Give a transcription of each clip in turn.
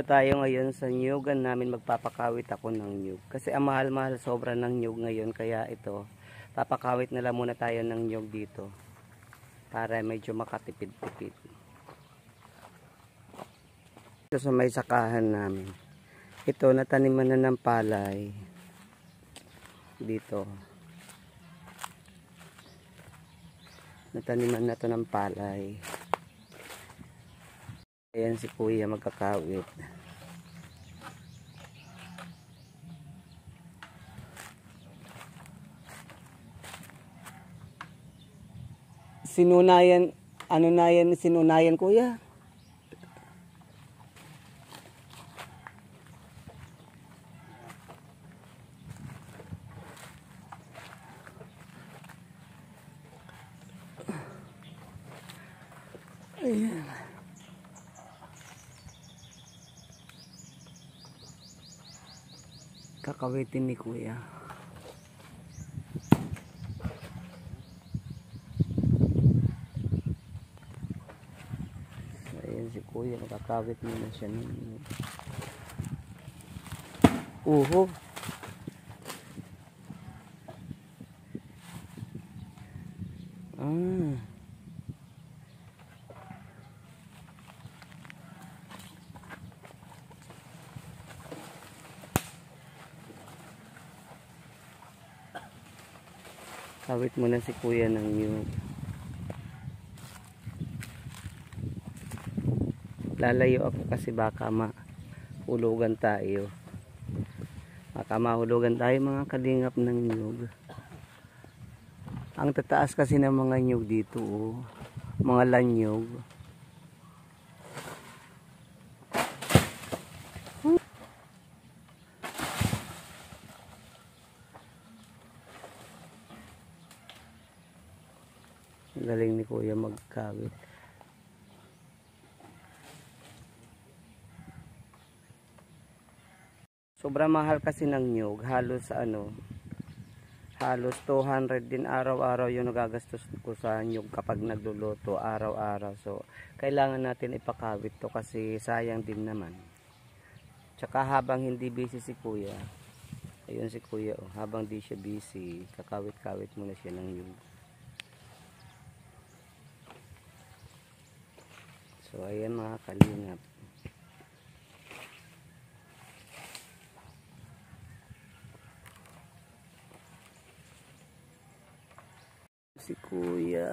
Nandito tayo ngayon sa nyugan namin, magpapakawit ako ng nyug. Kasi ang mahal-mahal sobra ng nyug ngayon, kaya ito, papakawit na lang muna tayo ng nyug dito. Para medyo makatipid-tipid. Ito sa may sakahan namin. Ito, nataniman na ng palay. Dito. Nataniman na to ng palay. Ayan si kuya magkakawit. Sinunayan, ano na yan, sinunayan kuya? Ayan. Kakawitin ni kuya. Ayan si kuya, nakakawit muna siya ng uho. Kawit muna si kuya ng nyug. Lalayo ako kasi baka mahulugan tayo. Baka mahulugan tayo mga kalingap ng nyug. Ang tataas kasi ng mga nyug dito, oh. Mga lanyog. Galing ni kuya magkawit. Sobrang mahal kasi ng nyug. Halos halos 200 din araw-araw yung nagagastos ko sa nyug kapag nagluluto araw-araw. So kailangan natin ipakawit to kasi sayang din naman. Tsaka habang hindi busy si kuya, ayun si kuya, oh, habang di siya busy, kakawit-kawit muna siya ng nyug. So ayan mga kalingap. Si kuya.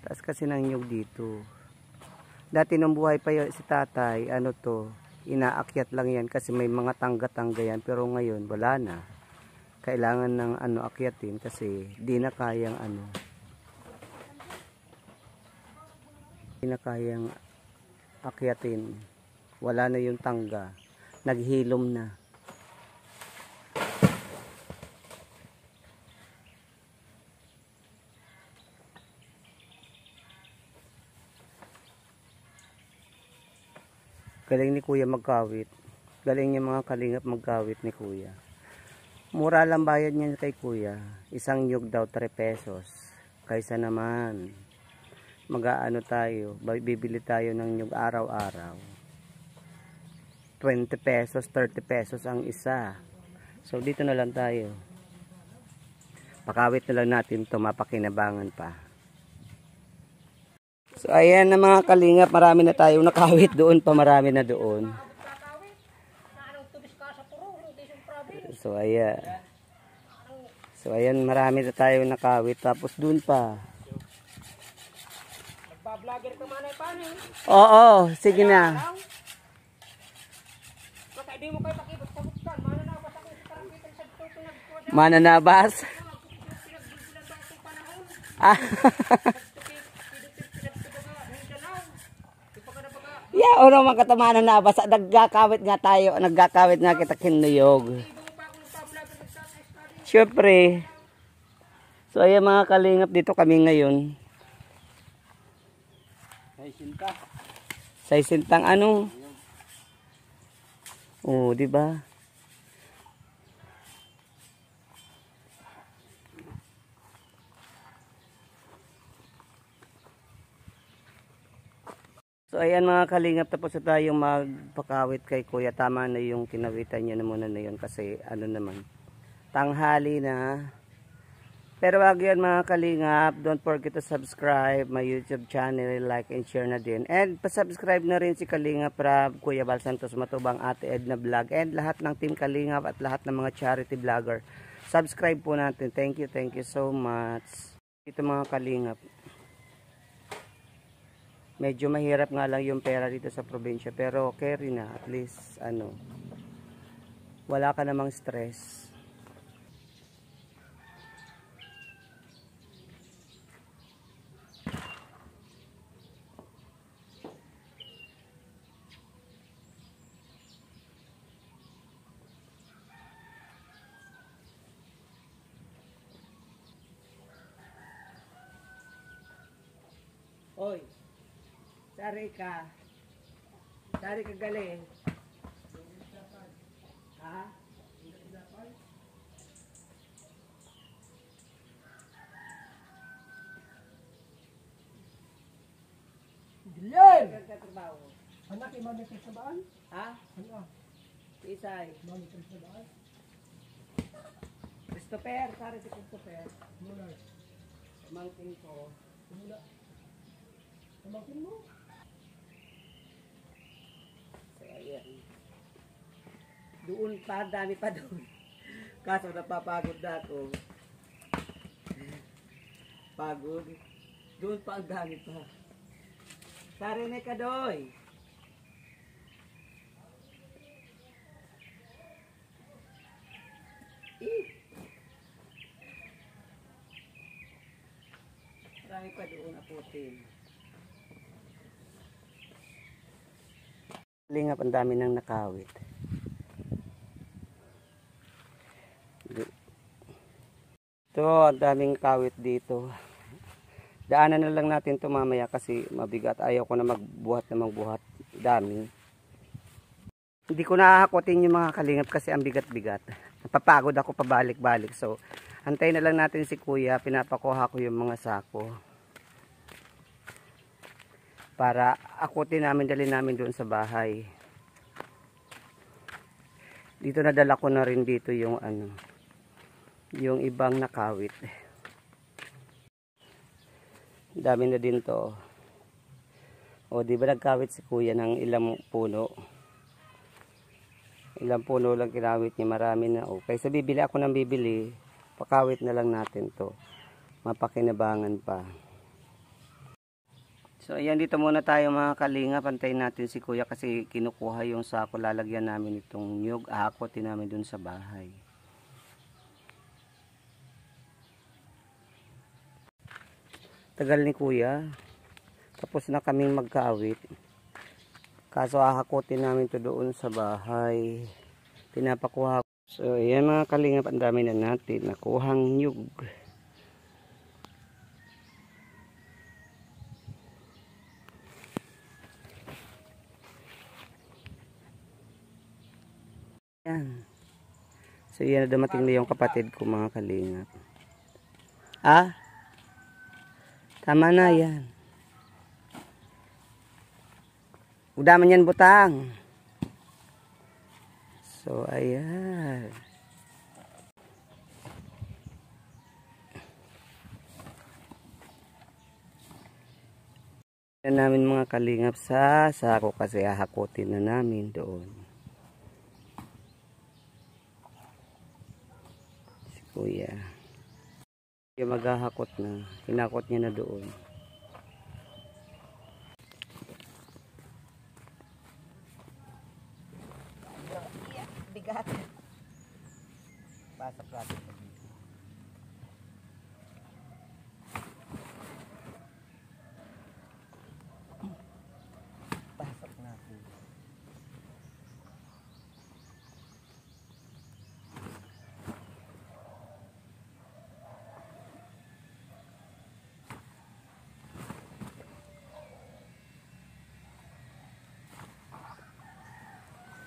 Taas kasi ng nyug dito. Dati nung buhay pa si tatay, ano to, inaakyat lang yan kasi may mga tangga-tangga yan. Pero ngayon, wala na. Kailangan ng akyatin kasi di na kayang di na kayang akyatin. Wala na yung tangga. Naghilom na. Galing ni kuya magkawit. Galing niya mga kalingap magkawit ni kuya. Mura lang bayad niya kay kuya. Isang nyug daw 3 pesos. Kaysa naman mag-aano tayo, bibili tayo ng nyug araw-araw. 20 pesos, 30 pesos ang isa. So dito na lang tayo. Pakawit na lang natin to, mapakinabangan pa. So ayan na mga kalingap, marami na tayong nakawit doon pa, marami na doon. So ayan. So ayan, marami na tayong nakawit, tapos doon pa. Nagpa-vlogger ka man ay paano? Oo, sige na. Mananabas. Ah. Yeah, ono man katamanan na basta nagkakawit nga tayo, nagkakawit nga kita kinuyog. Syempre. So ayan mga kalingap, dito kami ngayon. Sa isintang ano? Oh, di ba? So ayan mga kalingap, tapos na tayong magpakawit kay kuya. Tama na yung kinawitan niya na muna na yun kasi ano naman, tanghali na. Pero wag yan mga kalingap, don't forget to subscribe my YouTube channel, like and share na din. And pa-subscribe na rin si Kalingap Rab, Kuya Bal Santos Matubang, Ate Edna Vlog, and lahat ng team Kalingap at lahat ng mga charity vlogger. Subscribe po natin. Thank you so much. Ito mga kalingap. Medyo mahirap nga lang yung pera dito sa probinsya, pero okay rin na. At least, ano, wala ka namang stress. Oy, sari ka. Sari ka galing. Ha? Dilen! Trabaho. Anak, imamit sa baan? Ha? Ano? Isay. Imamit sa baan? Christopher, sari si Christopher. Mula. Mangking ko. Mula. Pamangkin mo? So, ayan. Doon pa, dami pa doon. Kaso napapagod na ako. Pagod. Doon pa ang dami pa. Sarinig ka doy. Marami pa doon aputin. Lingap, ang dami nang nakawit. Ito, ang daming kawit dito. Daanan na lang natin ito mamaya kasi mabigat. Ayaw ko na magbuhat na magbuhat. Dami. Hindi ko nahahakotin yung mga kalingap kasi ang bigat-bigat. Napapagod ako pabalik-balik. So, antayin na lang natin si kuya. Pinapakuha ko yung mga sako. Para akutin namin, dali namin doon sa bahay. Dito nadala ko na rin dito yung ano, yung ibang nakawit. Dami na din to. O di ba nagkawit si kuya ng ilang puno? Ilang puno lang kinawit niya, marami na. O kaysa bibili ako ng bibili, pakawit na lang natin to. Mapakinabangan pa. So ayan, dito muna tayo mga kalingap. Antayin natin si kuya kasi kinukuha yung sako. Lalagyan namin itong nyug. Ahakotin namin dun sa bahay. Tagal ni kuya. Tapos na kaming magkaawit. Kaso ahakotin namin to doon sa bahay. Pinapakuha. So ayan mga kalingap, ang dami na natin nakuhang nyug. Yan. So yan, dumating na yung kapatid ko mga kalingap. Ah? Tama na yan. Udaman yan butang. So ayan. Yan namin mga kalingap sa sako kasi hahakutin na namin doon. Kuya. Kuya maghahakot na. Hinakot niya na doon. Bigat. Pasok natin. Pasok natin.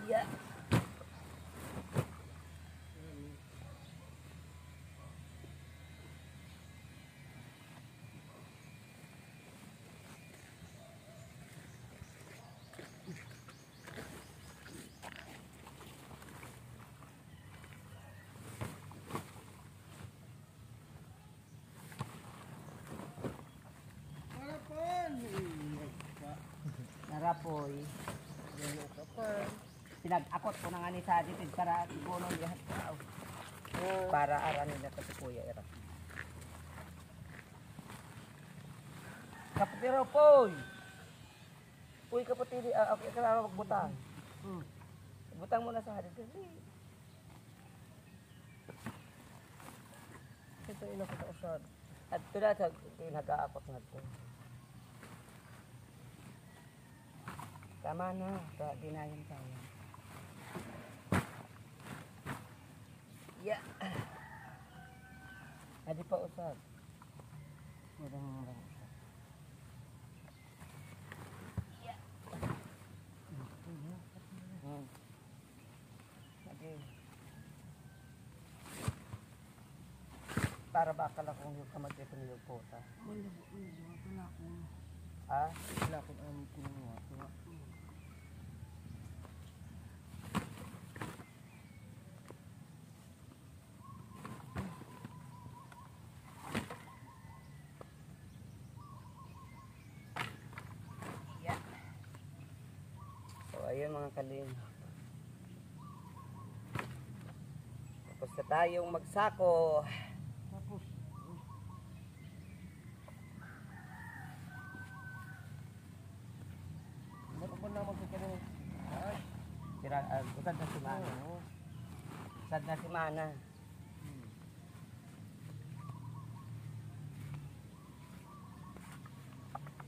Yeah. Poy. Yan yung kapal. Pinag-akot ko na nga ni sa ditid para ibunon lahat tao. Para aranin na si Kuya Era. Kapatiro, Poy! Poy, kapatiri, okay, kailangan magbutang. Butang mo na sa hadid. Ito ina ko sa usad. At ito na, nag-aakot nga ito. Tama na, dinayan tayo. Yeah. Hindi pa usad. Marang-marang usad. Yeah. Hindi. Para baka lang kung yung kamag ito niyong puta. Wala ko. Ah? Wala ko ang kinuha. Yeah. So, ayun mga kaling. Tapos na tayong magsako. Tapos, ba't ako naman sa kanina? Ay, Usad na si Mana. oo. Usad na si Mana.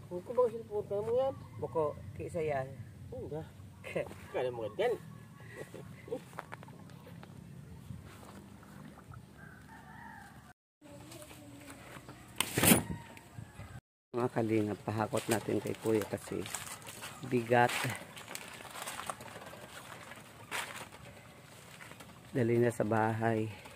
Kung ko ba sinpunta mo yan? Buko, kisa yan. Hindi. Kaya mo ganyan. Mga kalingap, pahakot natin kay Kuya kasi bigat. Dali na sa bahay.